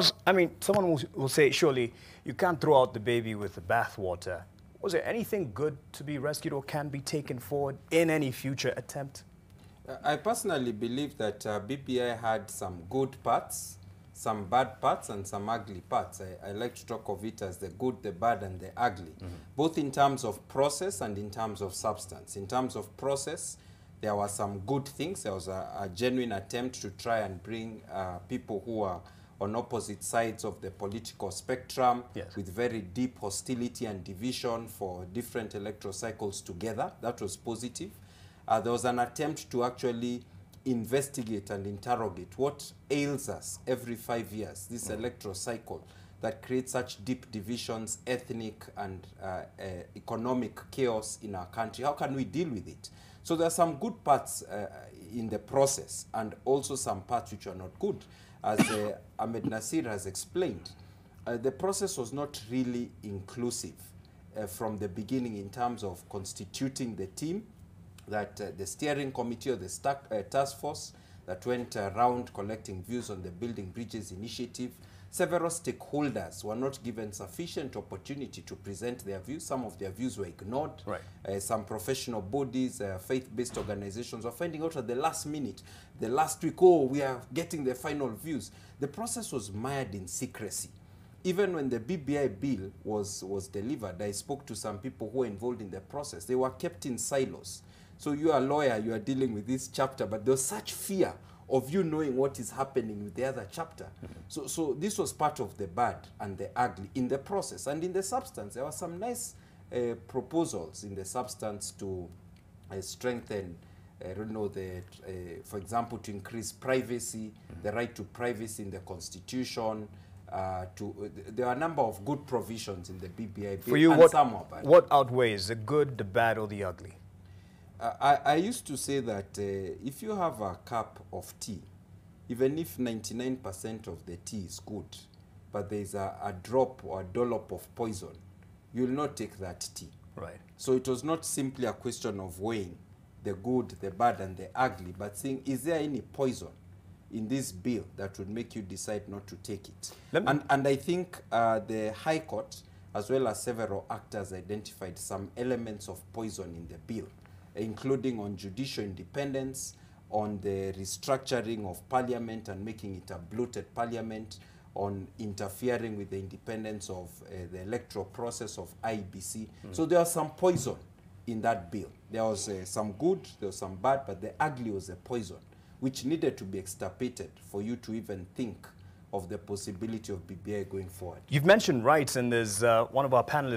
I mean, someone will say, surely you can't throw out the baby with the bathwater. Was there anything good to be rescued or can be taken forward in any future attempt? I personally believe that BBI had some good parts, some bad parts, and some ugly parts. I like to talk of it as the good, the bad, and the ugly, both in terms of process and in terms of substance. In terms of process, there were some good things. There was a genuine attempt to try and bring people who are on opposite sides of the political spectrum, yes, with very deep hostility and division for different electoral cycles together. That was positive. There was an attempt to actually investigate and interrogate what ails us every 5 years, this electoral cycle that creates such deep divisions, ethnic and economic chaos in our country. How can we deal with it? So there are some good parts in the process and also some parts which are not good. As Ahmed Nasir has explained, the process was not really inclusive from the beginning in terms of constituting the team, that the steering committee or the task force that went around collecting views on the Building Bridges initiative. Several stakeholders were not given sufficient opportunity to present their views. Some of their views were ignored. Right. Some professional bodies, faith-based organizations were finding out at the last minute, the last week, oh, we are getting the final views. The process was mired in secrecy. Even when the BBI bill was delivered, I spoke to some people who were involved in the process. They were kept in silos. So you are a lawyer, you are dealing with this chapter, but there was such fear of you knowing what is happening with the other chapter. So this was part of the bad and the ugly in the process. And in the substance, there were some nice proposals in the substance to strengthen, for example, to increase privacy, the right to privacy in the Constitution. There are a number of good provisions in the BBI bill. For you, and some are bad. What outweighs the good, the bad, or the ugly? I used to say that if you have a cup of tea, even if 99% of the tea is good, but there is a drop or a dollop of poison, you will not take that tea. Right. So it was not simply a question of weighing the good, the bad, and the ugly, but saying, is there any poison in this bill that would make you decide not to take it? And I think the High Court, as well as several actors, identified some elements of poison in the bill, including on judicial independence, on the restructuring of parliament and making it a bloated parliament, on interfering with the independence of the electoral process of IEBC. So there was some poison in that bill. There was some good, there was some bad, but the ugly was a poison, which needed to be extirpated for you to even think of the possibility of BBI going forward. You've mentioned rights, and there's one of our panelists